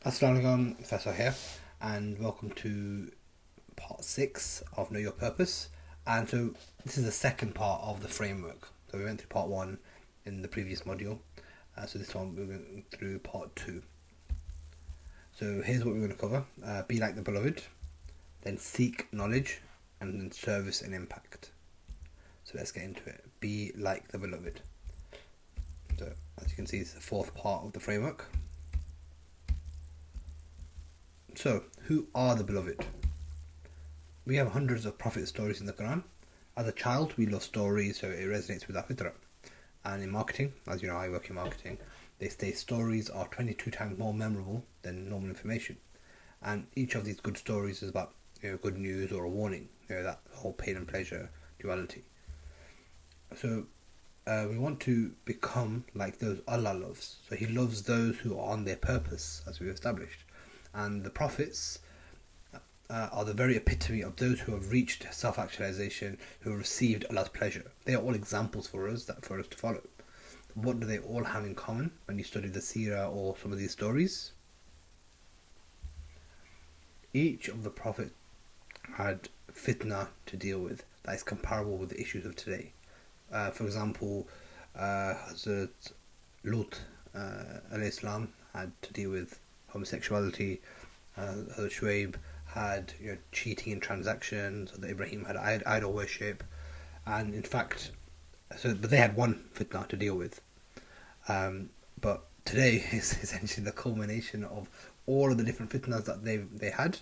Assalamu alaikum, Professor here, and welcome to part 6 of Know Your Purpose. And so, this is the second part of the framework. So, we went through part 1 in the previous module, so this one we're going through part 2. So, here's what we're going to cover: be like the beloved, then seek knowledge, and then service and impact. So, let's get into it. Be like the beloved. So, as you can see, it's the fourth part of the framework. So, who are the beloved? We have hundreds of prophet stories in the Quran. As a child, we love stories, so it resonates with our fitrah. And in marketing, as you know, I work in marketing, they say stories are 22 times more memorable than normal information. And each of these good stories is about good news or a warning, that whole pain and pleasure duality. So, we want to become like those Allah loves. So He loves those who are on their purpose, as we've established. And the prophets are the very epitome of those who have reached self-actualization, who have received Allah's pleasure. They are all examples for us to follow. What do they all have in common when you study the seerah or some of these stories? Each of the prophets had fitna to deal with that is comparable with the issues of today. For example, Hazrat Lut alayhi salam had to deal with homosexuality. Hazrat Shuaib had cheating in transactions. Hazrat Ibrahim had idol worship, and in fact, but they had one fitna to deal with. But today is essentially the culmination of all of the different fitnas that they had.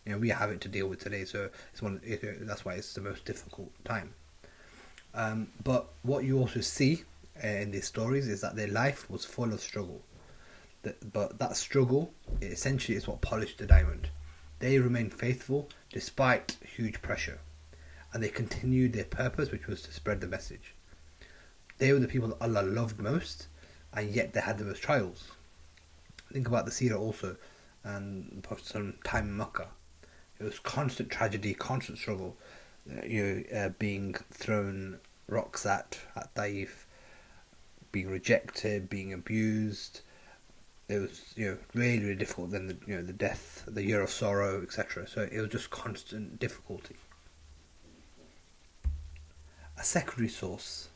We have it to deal with today, so that's why it's the most difficult time. But what you also see in these stories is that their life was full of struggle. But that struggle essentially is what polished the diamond. They remained faithful despite huge pressure, and they continued their purpose, which was to spread the message. They were the people that Allah loved most, and yet they had the most trials. Think about the seerah also, and Prophet's time in Makkah. It was constant tragedy, constant struggle. Being thrown rocks at Taif, being rejected, being abused. It was really, really difficult. Then the death, the year of sorrow, etc. So it was just constant difficulty. A secondary source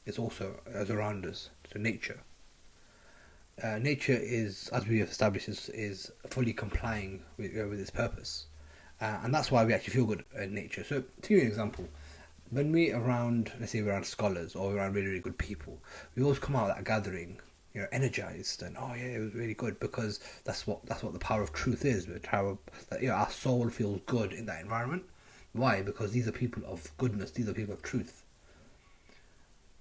is also around us. So nature. Nature is, as we have established, is fully complying with its purpose, and that's why we actually feel good in nature. So to give you an example, when let's say we're around scholars or we're around really, really good people, we always come out of that gathering energized and it was really good, because that's what the power of truth is. The power that our soul feels good in that environment. Why? Because these are people of goodness. These are people of truth.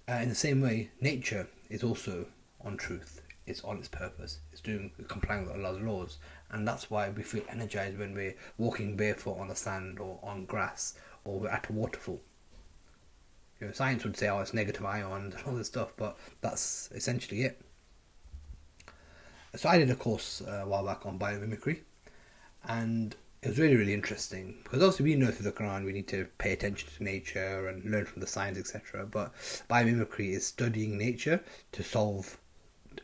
In the same way, nature is also on truth. It's on its purpose. It's complying with Allah's laws, and that's why we feel energized when we're walking barefoot on the sand or on grass or we're at a waterfall. Science would say, it's negative ions and all this stuff, but that's essentially it. So I did a course a while back on biomimicry, and it was really, really interesting, because obviously we know through the Quran we need to pay attention to nature and learn from the signs, etc. But biomimicry is studying nature to solve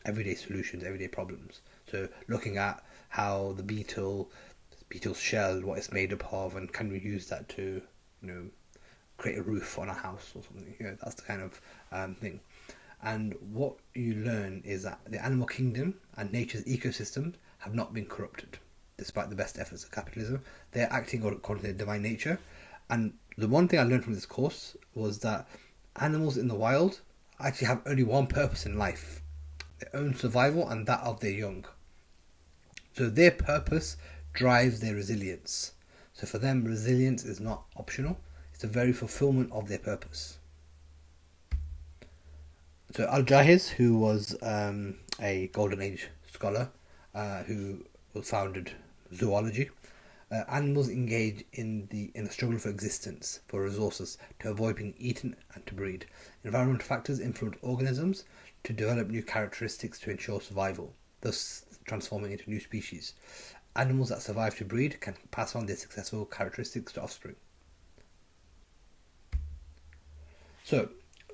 everyday solutions, everyday problems. So looking at how the beetle's shell, what it's made up of, and can we use that to create a roof on a house or something. That's the kind of thing. And what you learn is that the animal kingdom and nature's ecosystems have not been corrupted, despite the best efforts of capitalism. They're acting according to their divine nature. And the one thing I learned from this course was that animals in the wild actually have only one purpose in life: their own survival and that of their young. So their purpose drives their resilience. So for them, resilience is not optional. It's the very fulfillment of their purpose. So Al-Jahiz, who was a Golden Age scholar who founded zoology, animals engage in the struggle for existence, for resources, to avoid being eaten and to breed. Environmental factors influence organisms to develop new characteristics to ensure survival, thus transforming into new species. Animals that survive to breed can pass on their successful characteristics to offspring. So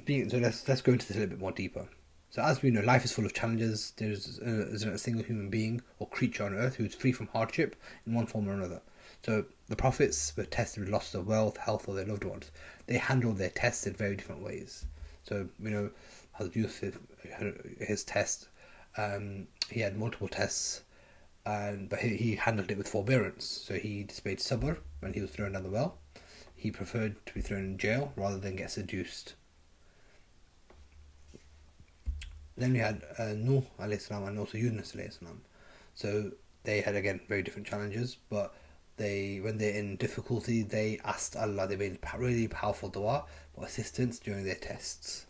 let's go into this a little bit more deeper. So as we know, life is full of challenges. Isn't a single human being or creature on earth who is free from hardship in one form or another. So the prophets were tested with loss of wealth, health, or their loved ones. They handled their tests in very different ways. So we know Hazrat Yusuf, his test, he had multiple tests, but he handled it with forbearance. So he displayed sabr when he was thrown down the well. He preferred to be thrown in jail rather than get seduced. Then we had Nuh alayhi salam and also Yunus alayhi salam. So they had again very different challenges, but when they're in difficulty, they asked Allah. They made really powerful dua for assistance during their tests.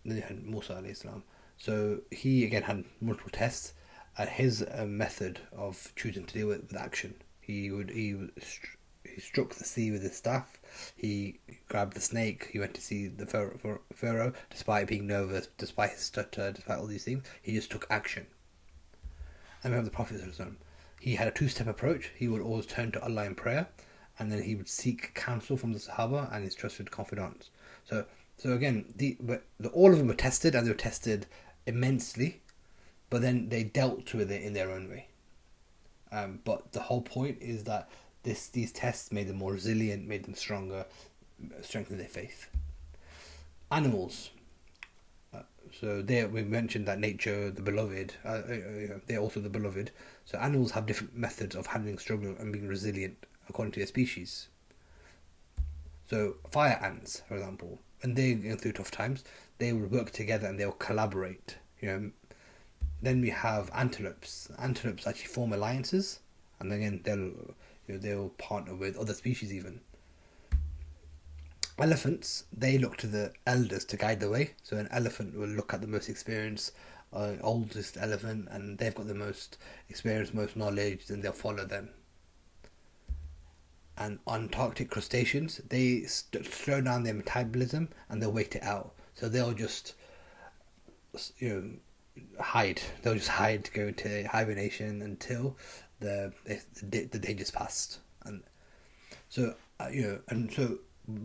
Then you had Musa alayhi salam. So he again had multiple tests, and his method of choosing to deal with action. He struck the sea with his staff. He grabbed the snake. He went to see the Pharaoh, despite being nervous, despite his stutter, despite all these things. He just took action. And we have the Prophet. He had a two-step approach. He would always turn to Allah in prayer, and then he would seek counsel from the Sahaba and his trusted confidants. So again, all of them were tested, and they were tested immensely, but then they dealt with it in their own way. But the whole point is that these tests made them more resilient, made them stronger, strengthened their faith. Animals. So there we mentioned that nature, the beloved, they're also the beloved. So animals have different methods of handling struggle and being resilient according to their species. So fire ants, for example, when they go through tough times, they will work together and they will collaborate. Then we have antelopes. Antelopes actually form alliances, and again they'll partner with other species even. Elephants, they look to the elders to guide the way. So an elephant will look at the most experienced, oldest elephant, and they've got the most experience, most knowledge, then they'll follow them. And Antarctic crustaceans, they slow down their metabolism and they'll wait it out. So they'll just, hide. They'll just hide, go into hibernation until the danger's passed. And so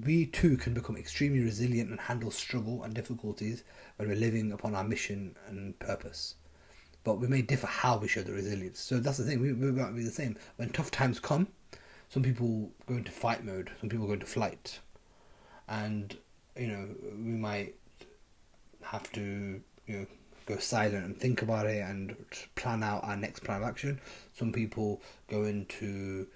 we too can become extremely resilient and handle struggle and difficulties when we're living upon our mission and purpose. But we may differ how we show the resilience. So that's the thing. We won't be the same. When tough times come, some people go into fight mode. Some people go into flight, and we might have to go silent and think about it and plan out our next plan of action. Some people go into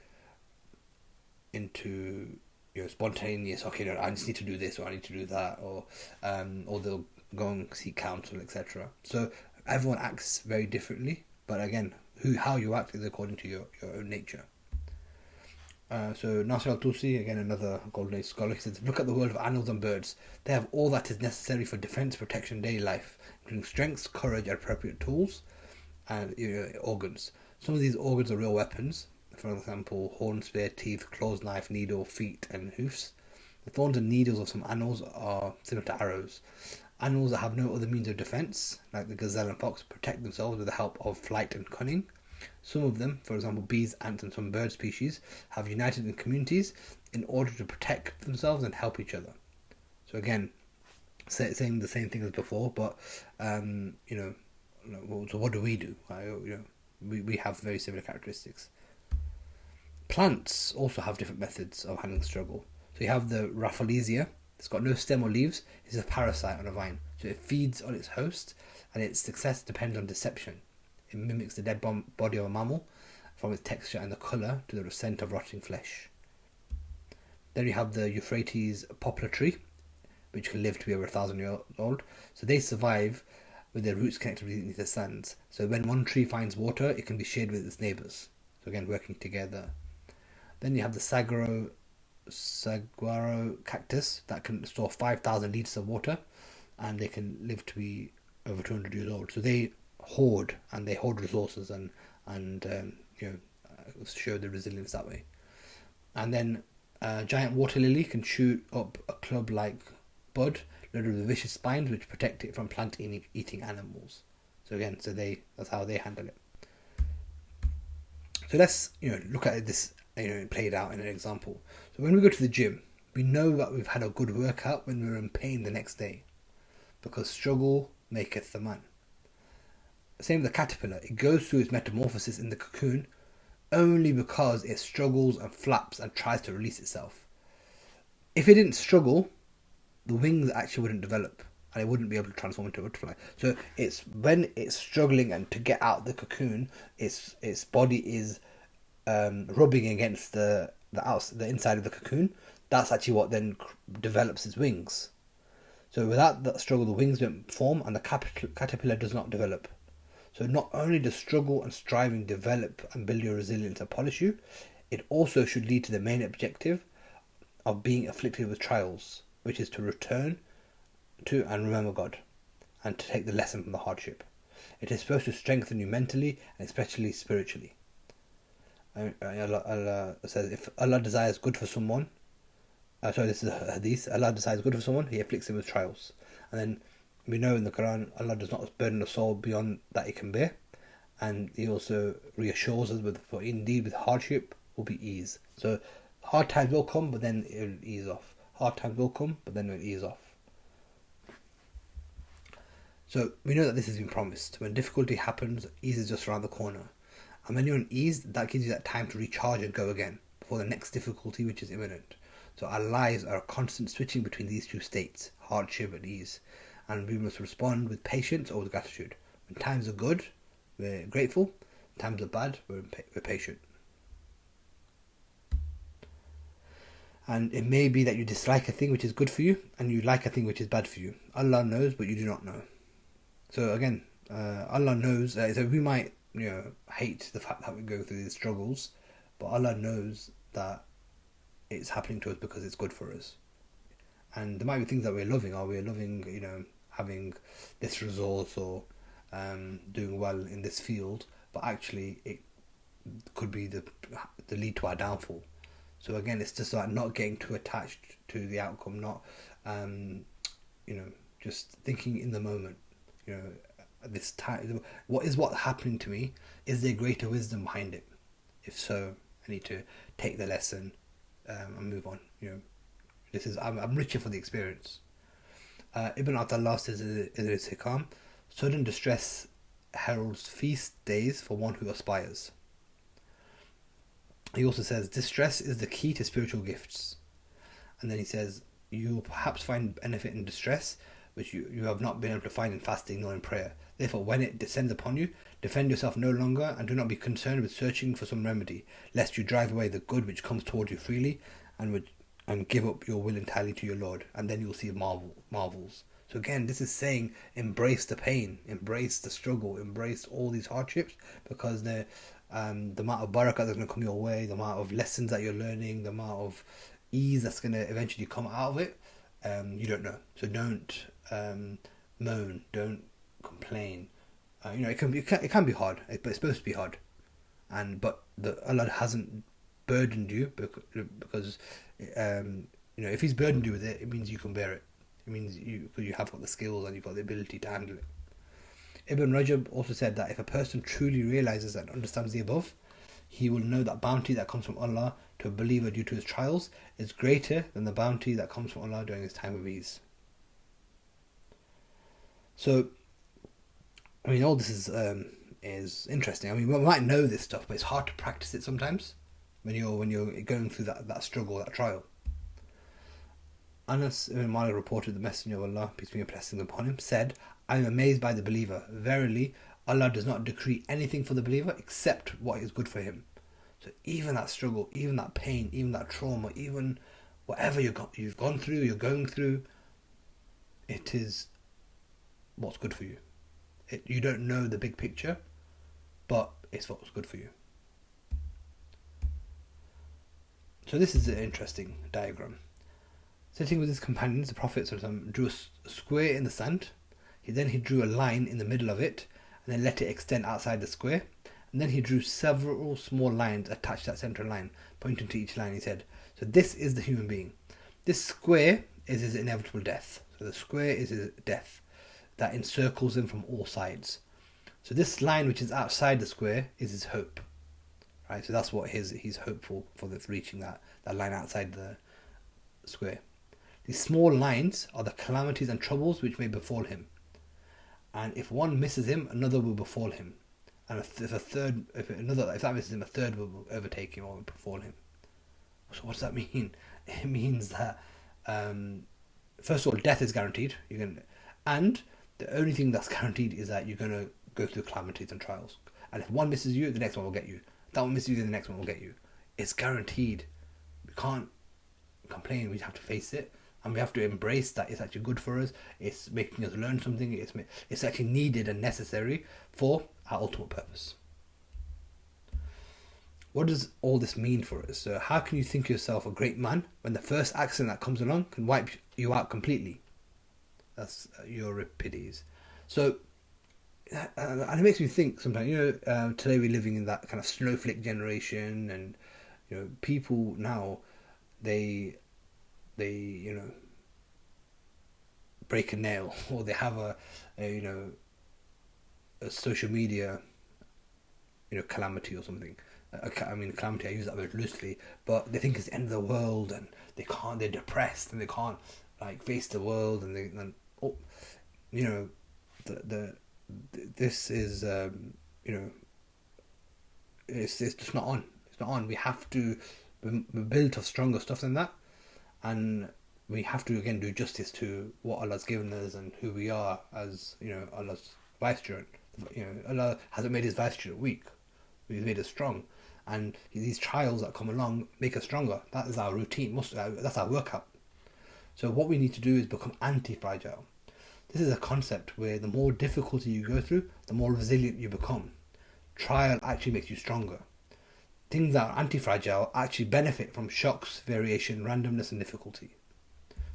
spontaneous. Okay, I just need to do this or I need to do that, or they'll go and seek counsel, etc. So everyone acts very differently, but again, how you act is according to your own nature. So Nasir al-Tusi, again another Golden Age scholar, he says, look at the world of animals and birds. They have all that is necessary for defense, protection, daily life, including strength, courage, and appropriate tools and organs. Some of these organs are real weapons. For example, horn, spear, teeth, claws, knife, needle, feet, and hoofs. The thorns and needles of some animals are similar to arrows. Animals that have no other means of defense, like the gazelle and fox, protect themselves with the help of flight and cunning. Some of them, for example bees, ants, and some bird species, have united in communities in order to protect themselves and help each other. So again, saying the same thing as before, but so what do we do? We have very similar characteristics. Plants also have different methods of handling struggle. So you have the Rafflesia. It's got no stem or leaves. It's a parasite on a vine. So it feeds on its host, and its success depends on deception. It mimics the dead body of a mammal, from its texture and the colour to the scent of rotting flesh. Then you have the Euphrates poplar tree, which can live to be over 1,000 years old. So they survive with their roots connected with the sands. So when one tree finds water, it can be shared with its neighbours. So again, working together. Then you have the saguaro cactus that can store 5,000 litres of water, and they can live to be over 200 years old. So they hoard resources and show the resilience that way. And then giant water lily can shoot up a club-like bud loaded with vicious spines which protect it from plant-eating animals. So again, that's how they handle it. So let's look at this played out in an example. So when we go to the gym, we know that we've had a good workout when we're in pain the next day. because struggle maketh the man. Same with the caterpillar. It goes through its metamorphosis in the cocoon only because it struggles and flaps and tries to release itself. If it didn't struggle, the wings actually wouldn't develop and it wouldn't be able to transform into a butterfly. So it's when it's struggling and to get out the cocoon, its body is rubbing against the inside of the cocoon. That's actually what then develops its wings. So without that struggle, the wings don't form and the caterpillar does not develop. So not only does struggle and striving develop and build your resilience and polish you, it also should lead to the main objective of being afflicted with trials, which is to return to and remember God, and to take the lesson from the hardship. It is supposed to strengthen you mentally and especially spiritually. Allah says, if Allah desires good for someone, this is a hadith, Allah desires good for someone, He afflicts him with trials. And then we know in the Quran, Allah does not burden the soul beyond that it can bear, and He also reassures us for indeed with hardship will be ease. So hard times will come, but then it will ease off. Hard times will come, but then it will ease off. So we know that this has been promised. When difficulty happens, ease is just around the corner. And when you're in ease, that gives you that time to recharge and go again before the next difficulty, which is imminent. So our lives are a constant switching between these two states, hardship and ease. And we must respond with patience or with gratitude. When times are good, we're grateful. When times are bad, we're patient. And it may be that you dislike a thing which is good for you, and you like a thing which is bad for you. Allah knows, but you do not know. So again, Allah knows. So we might, hate the fact that we go through these struggles, but Allah knows that it's happening to us because it's good for us. And there might be things that we're loving. Are we loving, having this resource or doing well in this field? But actually, it could be the lead to our downfall. So again, it's just like not getting too attached to the outcome, not, just thinking in the moment. This time, what's happening to me? Is there greater wisdom behind it? If so, I need to take the lesson and move on. I'm richer for the experience. Ibn Attallah says in his Hikam, sudden distress heralds feast days for one who aspires. He also says, distress is the key to spiritual gifts. And then he says, you will perhaps find benefit in distress, which you have not been able to find in fasting nor in prayer. Therefore, when it descends upon you, defend yourself no longer, and do not be concerned with searching for some remedy, lest you drive away the good which comes toward you freely, and give up your will entirely to your Lord, and then you will see marvels. So again, this is saying, embrace the pain, embrace the struggle, embrace all these hardships, because the amount of barakah that's going to come your way, the amount of lessons that you're learning, the amount of ease that's going to eventually come out of it, you don't know. So don't moan, don't complain. It can be hard, but it's supposed to be hard. But Allah hasn't burdened you because if He's burdened you with it, it means you can bear it. It means you have got the skills and you've got the ability to handle it. Ibn Rajab also said that if a person truly realizes and understands the above, he will know that bounty that comes from Allah to a believer due to his trials is greater than the bounty that comes from Allah during his time of ease. So, all this is interesting. We might know this stuff, but it's hard to practice it sometimes when you're going through that struggle, that trial. Anas ibn Malik reported the Messenger of Allah, peace be and blessings upon him, said, I am amazed by the believer. Verily, Allah does not decree anything for the believer except what is good for him. So even that struggle, even that pain, even that trauma, even whatever you've gone through, you're going through, it is what's good for you. You don't know the big picture, but it's what's good for you. So this is an interesting diagram. Sitting with his companions, the Prophet drew a square in the sand. He drew a line in the middle of it, and then let it extend outside the square. And then he drew several small lines attached to that central line, pointing to each line. He said, so this is the human being. This square is his inevitable death. So the square is his death that encircles him from all sides. So this line which is outside the square is his hope. Right? So that's what he's hopeful for reaching that line outside the square. These small lines are the calamities and troubles which may befall him. And if one misses him, another will befall him. And if that misses him, a third will overtake him or will befall him. So what does that mean? It means that first of all, death is guaranteed. And the only thing that's guaranteed is that you're gonna go through calamities and trials. And if one misses you, the next one will get you. If that one misses you, then the next one will get you. It's guaranteed. We can't complain. We have to face it, and we have to embrace that it's actually good for us. It's making us learn something. It's actually needed and necessary for our ultimate purpose. What does all this mean for us? So how can you think yourself a great man when the first accident that comes along can wipe you out completely? That's Euripides. So, and it makes me think sometimes, today we're living in that kind of snowflake generation, and, people now, they break a nail, or they have a social media, calamity or something. Calamity, I use that word loosely, but they think it's the end of the world, and they're depressed, and they can't face the world, and this is it's just not on. It's not on. We have to. We're built of stronger stuff than that, and we have to again do justice to what Allah's given us and who we are as Allah's vicegerent. Allah hasn't made His vicegerent weak. He's made us strong, and these trials that come along make us stronger. That is our routine. That's our workout. So what we need to do is become anti-fragile. This is a concept where the more difficulty you go through, the more resilient you become. Trial actually makes you stronger. Things that are anti-fragile actually benefit from shocks, variation, randomness, and difficulty.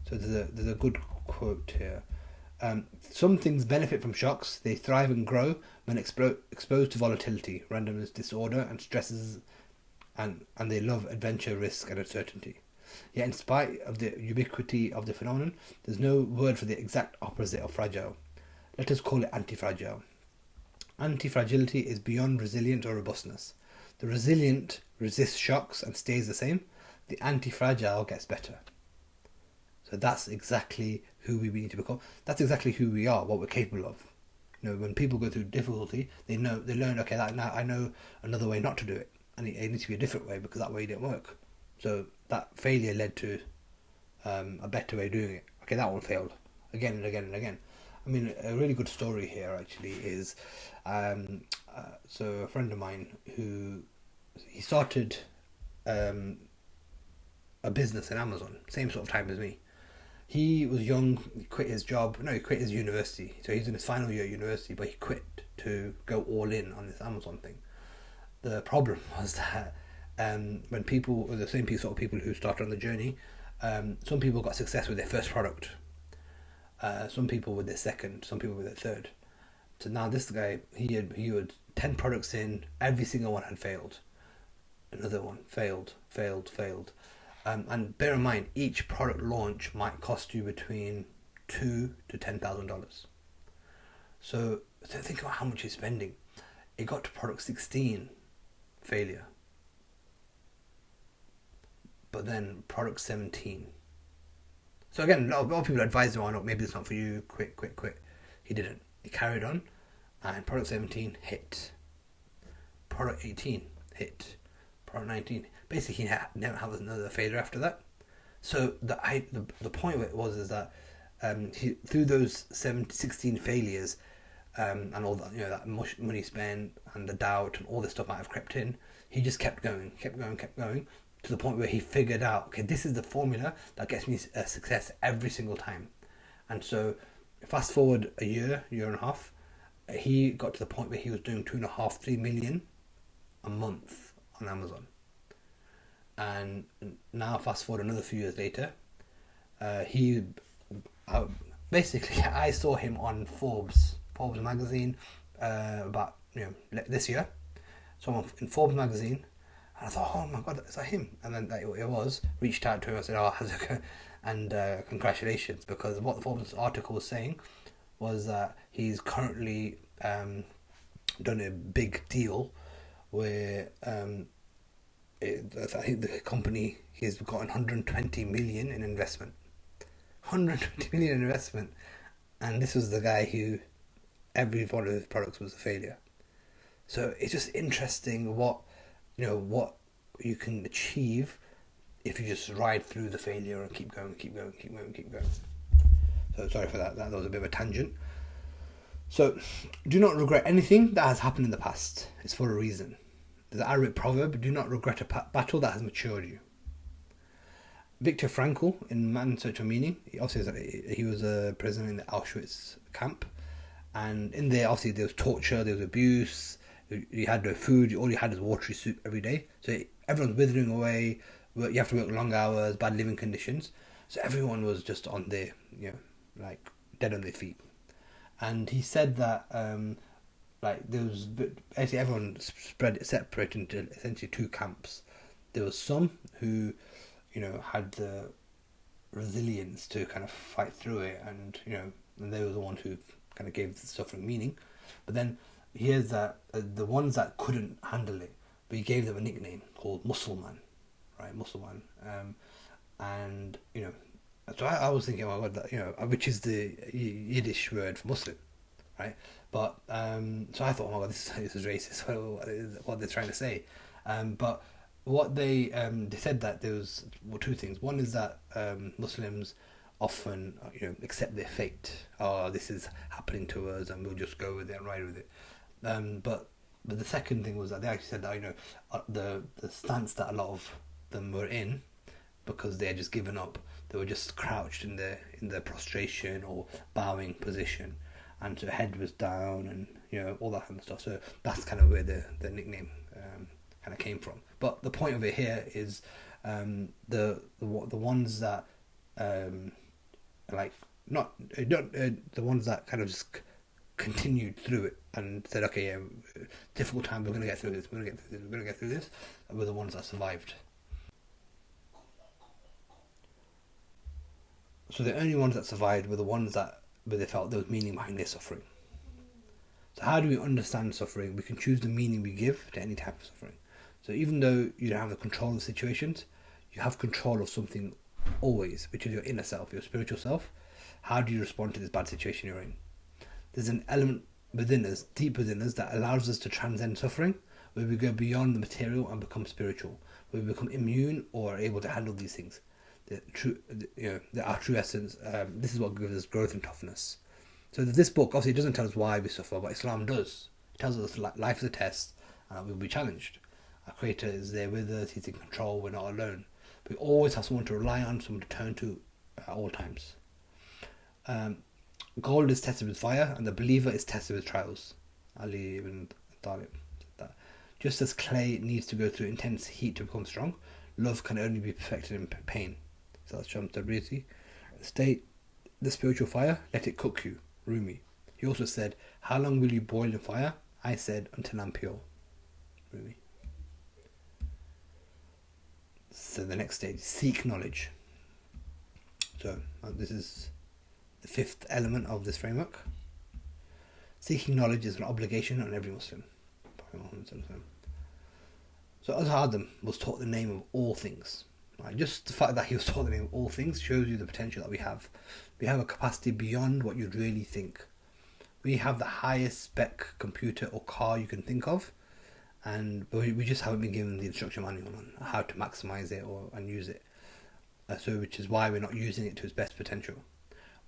So there's a good quote here. Some things benefit from shocks. They thrive and grow when exposed to volatility, randomness, disorder, and stresses, and they love adventure, risk, and uncertainty. Yet in spite of the ubiquity of the phenomenon, there's no word for the exact opposite of fragile. Let us call it anti-fragile. Anti-fragility is beyond resilient or robustness. The resilient resists shocks and stays the same. The anti-fragile gets better. So that's exactly who we need to become. That's exactly who we are, what we're capable of. When people go through difficulty, they learn, okay, now I know another way not to do it. And it needs to be a different way because that way didn't work. So that failure led to a better way of doing it. Okay, that one failed again and again and again. A really good story here actually is so a friend of mine he started a business in Amazon, same sort of time as me. He was young, he quit his job, he quit his university. So he's in his final year at university, but he quit to go all in on this Amazon thing. The problem was that when people, the same sort of people who started on the journey, some people got success with their first product. Some people with their second, some people with their third. So now this guy, he had 10 products in, every single one had failed. Another one failed. And bear in mind, each product launch might cost you between $2,000 to $10,000. So think about how much you're spending. It got to product 16, failure. But then product 17. So again, a lot of people advise him, oh no, maybe it's not for you, quit. He didn't. He carried on, and product 17 hit. Product 18 hit. Product 19. Basically, he never had another failure after that. So the point of it was that through those 16 failures, and all that, that money spent and the doubt and all this stuff might have crept in, he just kept going to the point where he figured out, okay, this is the formula that gets me success every single time. And so fast forward a year and a half, he got to the point where he was doing 2.5-3 million a month on Amazon. And now fast forward another few years later, basically I saw him on Forbes magazine about this year. So in Forbes magazine, and I thought, oh my god, is that him? And then it was. Reached out to him. I said, oh, how's it going? And congratulations, because what the Forbes article was saying was that he's currently done a big deal where I think the company, he's got 120 million in investment. 120 million investment, and this was the guy who every one of his products was a failure. So it's just interesting what you can achieve if you just ride through the failure and keep going, keep going, keep going, keep going. So sorry for that. That was a bit of a tangent. So do not regret anything that has happened in the past. It's for a reason. There's an Arabic proverb: "Do not regret a battle that has matured you." Viktor Frankl, in Man's Search for Meaning, he also says that he was a prisoner in the Auschwitz camp, and in there, obviously, there was torture, there was abuse. You had no food. All you had was watery soup every day. So everyone's withering away. You have to work long hours, bad living conditions. So everyone was just on their, like dead on their feet. And he said that, like there was basically everyone separated into essentially two camps. There was some who, had the resilience to kind of fight through it, and and they were the ones who kind of gave the suffering meaning. But then here's that the ones that couldn't handle it, but he gave them a nickname called Mussulman, right? Mussulman, and so I was thinking, oh God, that, which is the Yiddish word for Muslim, right? But so I thought, oh my God, this is racist. What they're trying to say, but what they said that there was two things. One is that Muslims often accept their fate. Oh, this is happening to us, and we'll just go with it and ride with it. But the second thing was that they actually said that the stance that a lot of them were in, because they had just given up, they were just crouched in their prostration or bowing position, and so head was down, and all that kind of stuff. So that's kind of where the nickname kind of came from. But the point of it here is the ones that like not the ones that kind of just continued through it and said, okay, yeah, difficult time, we're going to get through this, we're going to get through this, were the ones that survived. So the only ones that survived were the ones where they felt there was meaning behind their suffering. So how do we understand suffering? We can choose the meaning we give to any type of suffering. So even though you don't have the control of situations, you have control of something always, which is your inner self, your spiritual self. How do you respond to this bad situation you're in? There's an element within us, deep within us, that allows us to transcend suffering, where we go beyond the material and become spiritual, where we become immune or are able to handle these things. Our true essence. This is what gives us growth and toughness. So this book obviously doesn't tell us why we suffer, but Islam does. It tells us life is a test, and we'll be challenged. Our Creator is there with us. He's in control. We're not alone. We always have someone to rely on, someone to turn to at all times. Gold is tested with fire, and the believer is tested with trials. Ali ibn Talib said that. Just as clay needs to go through intense heat to become strong, love can only be perfected in pain. So that's Shams Tabrizi. Stay the spiritual fire, let it cook you. Rumi. He also said, how long will you boil in fire? I said, until I'm pure. Rumi. So the next stage, seek knowledge. So this is the fifth element of this framework. Seeking knowledge is an obligation on every Muslim. So Adam was taught the name of all things. Right? Just the fact that he was taught the name of all things shows you the potential that we have. We have a capacity beyond what you'd really think. We have the highest spec computer or car you can think of, but we just haven't been given the instruction manual on how to maximize it and use it. Which is why we're not using it to its best potential.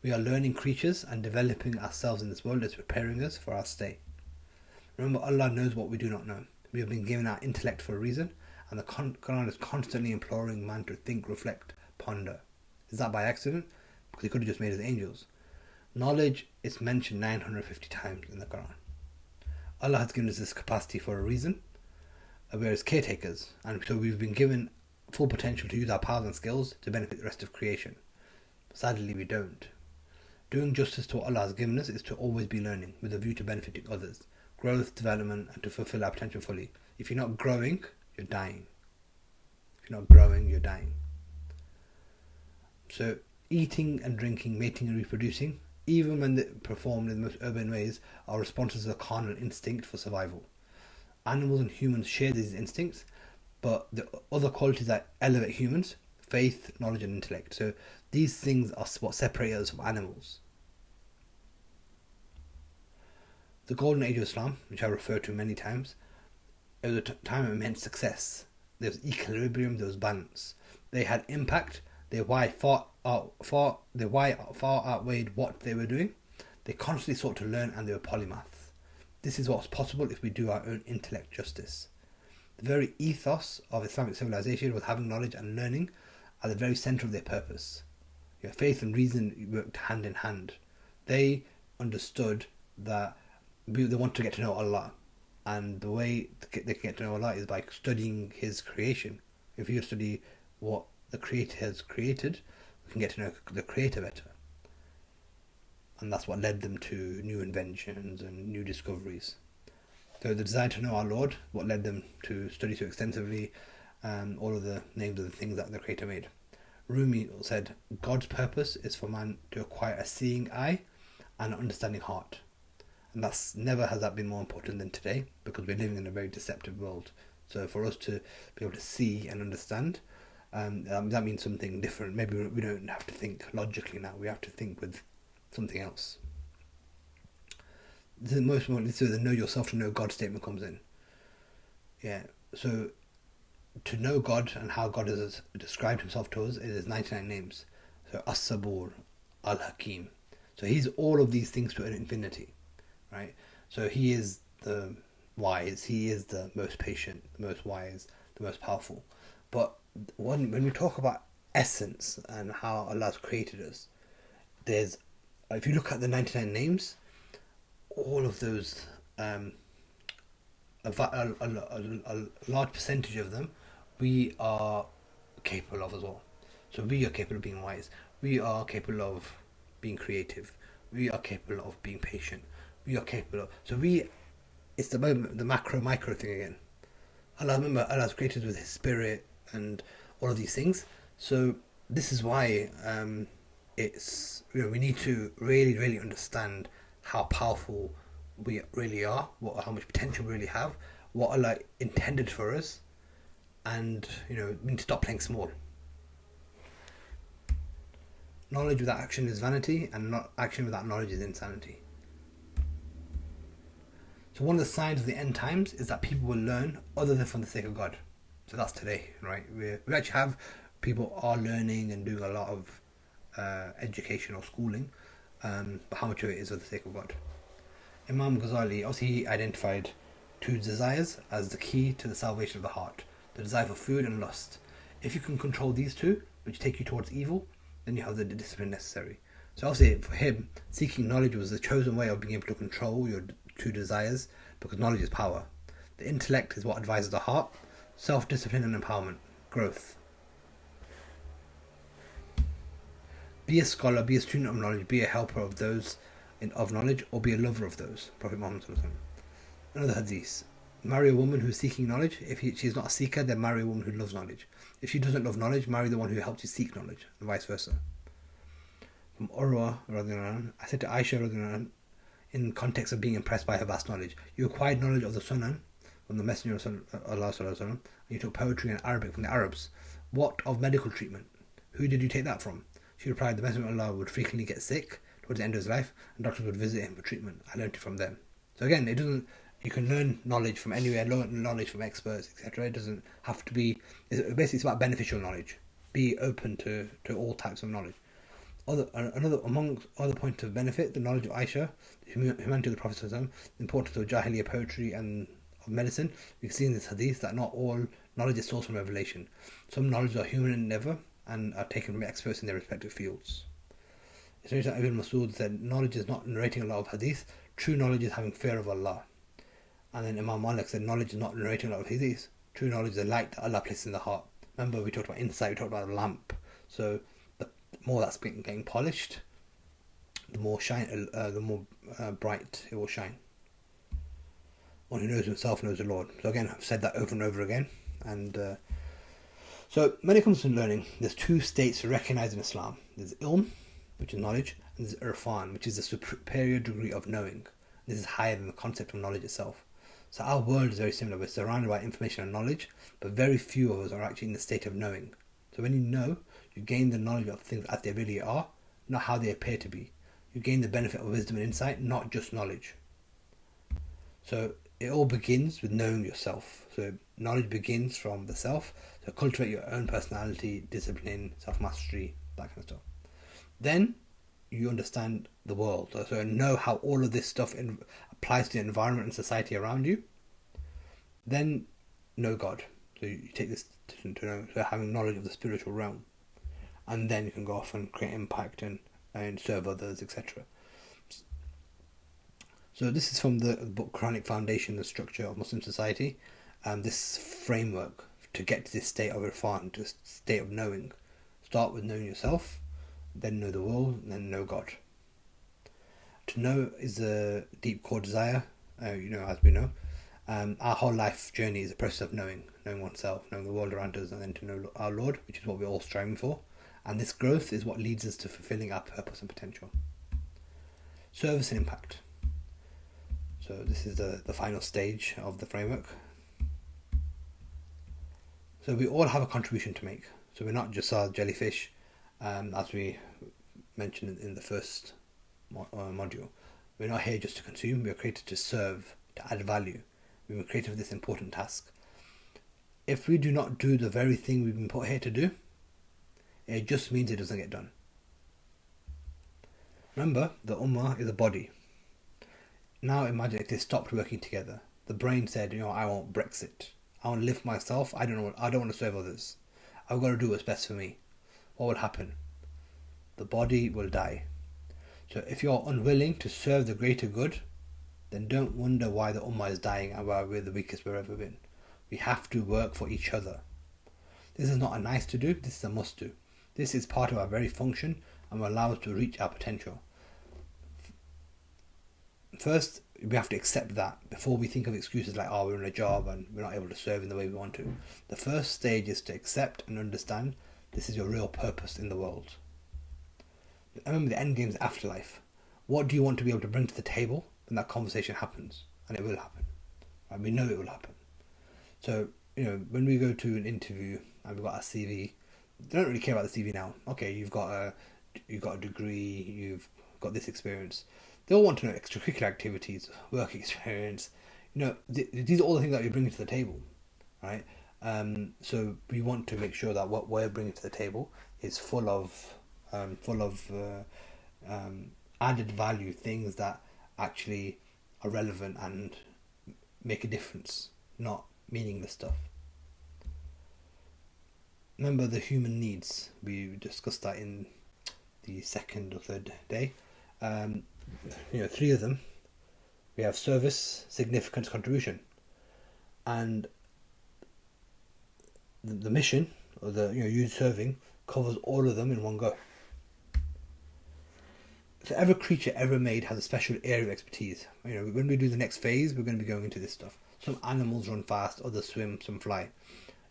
We are learning creatures, and developing ourselves in this world is preparing us for our stay. Remember, Allah knows what we do not know. We have been given our intellect for a reason, and the Quran is constantly imploring man to think, reflect, ponder. Is that by accident? Because he could have just made us angels. Knowledge is mentioned 950 times in the Quran. Allah has given us this capacity for a reason. We are his caretakers, and so we've been given full potential to use our powers and skills to benefit the rest of creation. Sadly, we don't. Doing justice to what Allah has given us is to always be learning, with a view to benefiting others, growth, development, and to fulfill our potential fully. If you're not growing, you're dying. If you're not growing, you're dying. So, eating and drinking, mating and reproducing, even when performed in the most urban ways, are responses to the carnal instinct for survival. Animals and humans share these instincts, but the other qualities that elevate humans, faith, knowledge and intellect. So These things are what separate us from animals. The golden age of Islam, which I refer to many times, it was a time of immense success. There was equilibrium, there was balance. They had impact. Their why far outweighed what they were doing. They constantly sought to learn, and they were polymaths. This is what's possible if we do our own intellect justice. The very ethos of Islamic civilization was having knowledge and learning at the very centre of their purpose. Faith and reason worked hand in hand. They understood that they want to get to know Allah, and the way they can get to know Allah is by studying His creation. If you study what the Creator has created, we can get to know the Creator better. And that's what led them to new inventions and new discoveries. So the desire to know our Lord, what led them to study so extensively all of the names of the things that the Creator made. Rumi said, God's purpose is for man to acquire a seeing eye and an understanding heart. And that's never has that been more important than today, because we're living in a very deceptive world. So for us to be able to see and understand, that means something different. Maybe we don't have to think logically now. We have to think with something else. This is the most important. This is where the know yourself to know God statement comes in. Yeah. So to know God and how God has described Himself to us, it is 99 names. So As-Sabur, Al-Hakim. So He's all of these things to an infinity, right? So He is the wise. He is the most patient, the most wise, the most powerful. But when we talk about essence and how Allah has created us, there's, if you look at the 99 names, all of those, a large percentage of them, we are capable of as well. So we are capable of being wise. We are capable of being creative. We are capable of being patient. We are capable of... So it's the moment, the macro-micro thing again. Allah has created with His spirit and all of these things. So this is why it's, we need to really, really understand how powerful we really are, how much potential we really have, what Allah intended for us, and we need to stop playing small. Knowledge without action is vanity, and not action without knowledge is insanity. So one of the signs of the end times is that people will learn other than for the sake of God. So that's today, right? We actually have people are learning and doing a lot of education or schooling, but how much of it is for the sake of God? Imam Ghazali, obviously he identified two desires as the key to the salvation of the heart. The desire for food and lust. If you can control these two, which take you towards evil, then you have the discipline necessary. So obviously for him, seeking knowledge was the chosen way of being able to control your two desires, because knowledge is power. The intellect is what advises the heart. Self-discipline and empowerment. Growth. Be a scholar, be a student of knowledge, be a helper of those of knowledge, or be a lover of those. Prophet Muhammad Sallallahu Alaihi Wasallam. Another hadith. Marry a woman who is seeking knowledge. If she is not a seeker, then marry a woman who loves knowledge. If she doesn't love knowledge, marry the one who helps you seek knowledge, and vice versa. From Urwa, I said to Aisha, in context of being impressed by her vast knowledge, you acquired knowledge of the Sunan from the Messenger of Allah and you took poetry and Arabic from the Arabs. What of medical treatment? Who did you take that from? She replied, the Messenger of Allah would frequently get sick towards the end of his life, and doctors would visit him for treatment. I learned it from them. So again, you can learn knowledge from anywhere, learn knowledge from experts, etc. It doesn't have to be, it's about beneficial knowledge. Be open to all types of knowledge. Among other points of benefit, the knowledge of Aisha, the humanity of the Prophet, the importance of Jahiliyyah poetry and of medicine. We can see in this hadith that not all knowledge is sourced from revelation. Some knowledge are human endeavour and are taken from experts in their respective fields. Ibn Masud said, knowledge is not narrating a lot of hadith, true knowledge is having fear of Allah. And then Imam Malik said, knowledge is not narrating a lot of hadith, true knowledge is the light that Allah places in the heart. Remember, we talked about insight, we talked about a lamp. So the more that's getting polished, the more bright it will shine. One who knows himself knows the Lord. So again, I've said that over and over again. And so when it comes to learning, there's two states recognized in Islam. There's ilm, which is knowledge, and there's irfan, which is the superior degree of knowing. This is higher than the concept of knowledge itself. So our world is very similar. We're surrounded by information and knowledge, but very few of us are actually in the state of knowing. So when you know, You gain the knowledge of things as they really are, not how they appear to be. You gain the benefit of wisdom and insight, not just knowledge. So it all begins with knowing yourself. So knowledge begins from the self. So cultivate your own personality, discipline, self-mastery, that kind of stuff. Then you understand the world. So know how all of this stuff applies to the environment and society around you. Then know God. So you take this to know, so having knowledge of the spiritual realm. And then you can go off and create impact and serve others, etc. So this is from the book Quranic Foundation, the Structure of Muslim Society. This framework to get to this state of irfan, to this state of knowing. Start with knowing yourself, then know the world, and then know God. To know is a deep core desire, as we know. Our whole life journey is a process of knowing oneself, knowing the world around us, and then to know our Lord, which is what we're all striving for. And this growth is what leads us to fulfilling our purpose and potential. Service and impact. So this is the final stage of the framework. So we all have a contribution to make. So we're not just our jellyfish, as we mentioned in the first module. We're not here just to consume, we are created to serve, to add value. We were created for this important task. If we do not do the very thing we've been put here to do, it just means it doesn't get done. Remember, the Ummah is a body. Now imagine if they stopped working together. The brain said, I want Brexit. I want to live for myself. I don't want to serve others. I've got to do what's best for me. What will happen? The body will die. So if you're unwilling to serve the greater good, then don't wonder why the Ummah is dying and why we're the weakest we've ever been. We have to work for each other. This is not a nice to do, this is a must do. This is part of our very function and will allow us to reach our potential. First, we have to accept that before we think of excuses like, we're in a job and we're not able to serve in the way we want to. The first stage is to accept and understand this is your real purpose in the world. Remember, the end game is afterlife. What do you want to be able to bring to the table when that conversation happens? And it will happen. And we know it will happen. So, when we go to an interview and we've got a CV, they don't really care about the CV now. Okay, you've got a degree, you've got this experience. They all want to know extracurricular activities, work experience. These are all the things that you're bringing to the table, right? So we want to make sure that what we're bringing to the table is full of added value, things that actually are relevant and make a difference, not meaningless stuff. Remember the human needs. We discussed that in the second or third day. 3 of them. We have service, significance, contribution, and the mission, or you serving, covers all of them in one go. So every creature ever made has a special area of expertise. When we do the next phase, we're going to be going into this stuff. Some animals run fast, others swim, some fly.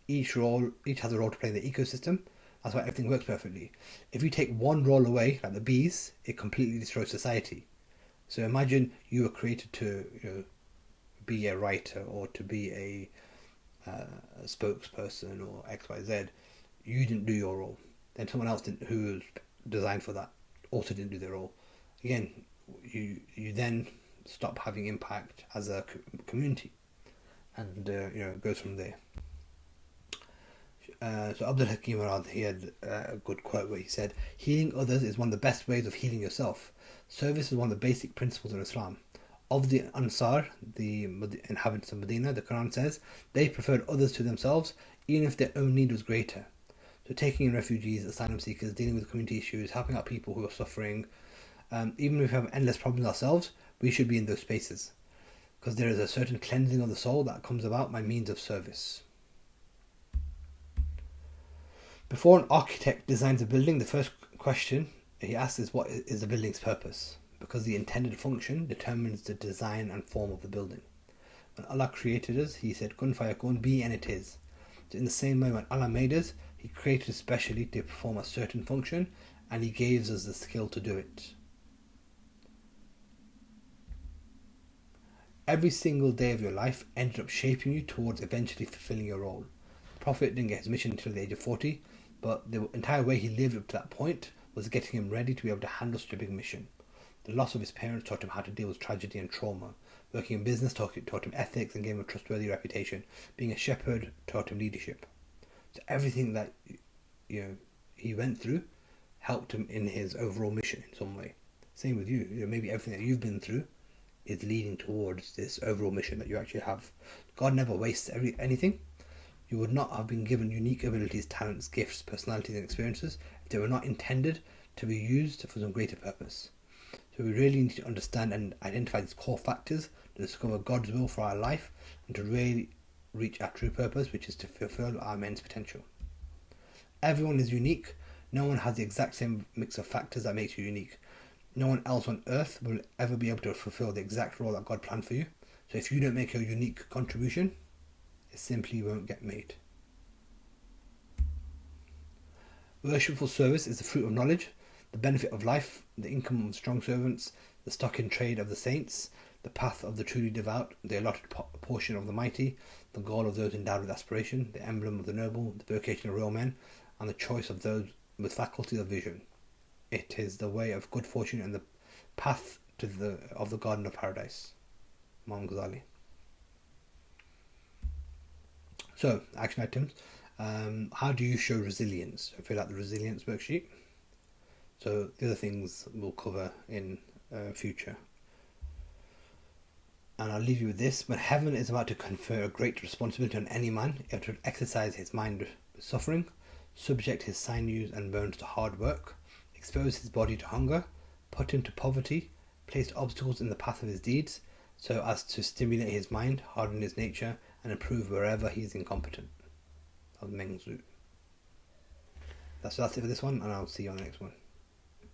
Each has a role to play in the ecosystem. That's why everything works perfectly. If you take one role away, like the bees, it completely destroys society. So imagine you were created to be a writer or to be a spokesperson or XYZ. You didn't do your role. Then someone else who was designed for that also didn't do their role. Again, you then stop having impact as a community, and it goes from there. So Abdul Hakim Arad, he had a good quote where he said, "Healing others is one of the best ways of healing yourself. Service is one of the basic principles of Islam. Of the Ansar, the inhabitants of Medina, the Quran says, they preferred others to themselves, even if their own need was greater." So taking in refugees, asylum seekers, dealing with community issues, helping out people who are suffering, even if we have endless problems ourselves, we should be in those spaces. Because there is a certain cleansing of the soul that comes about by means of service. Before an architect designs a building, the first question he asks is, what is the building's purpose? Because the intended function determines the design and form of the building. When Allah created us, He said, "Kun fayakun, be, and it is." So in the same way, when Allah made us, He created us specially to perform a certain function, and He gave us the skill to do it. Every single day of your life ended up shaping you towards eventually fulfilling your role. The Prophet didn't get his mission until the age of 40. But the entire way he lived up to that point was getting him ready to be able to handle such a big mission. The loss of his parents taught him how to deal with tragedy and trauma. Working in business taught him ethics and gave him a trustworthy reputation. Being a shepherd taught him leadership. So everything that he went through helped him in his overall mission in some way. Same with you. Maybe everything that you've been through is leading towards this overall mission that you actually have. God never wastes anything. You would not have been given unique abilities, talents, gifts, personalities, and experiences if they were not intended to be used for some greater purpose. So we really need to understand and identify these core factors to discover God's will for our life and to really reach our true purpose, which is to fulfill our immense potential. Everyone is unique. No one has the exact same mix of factors that makes you unique. No one else on earth will ever be able to fulfill the exact role that God planned for you. So if you don't make your unique contribution, it simply won't get made. Worshipful service is the fruit of knowledge, the benefit of life, the income of strong servants, the stock in trade of the saints, the path of the truly devout, the allotted portion of the mighty, the goal of those endowed with aspiration, the emblem of the noble, the vocation of real men, and the choice of those with faculty of vision. It is the way of good fortune and the path of the garden of paradise. Imam Ghazali. So, action items. How do you show resilience? Fill out the resilience worksheet. So the other things we'll cover in future. And I'll leave you with this. When heaven is about to confer a great responsibility on any man, it would exercise his mind with suffering, subject his sinews and bones to hard work, expose his body to hunger, put him to poverty, place obstacles in the path of his deeds, so as to stimulate his mind, harden his nature, and improve wherever he is incompetent. That's it for this one, and I'll see you on the next one.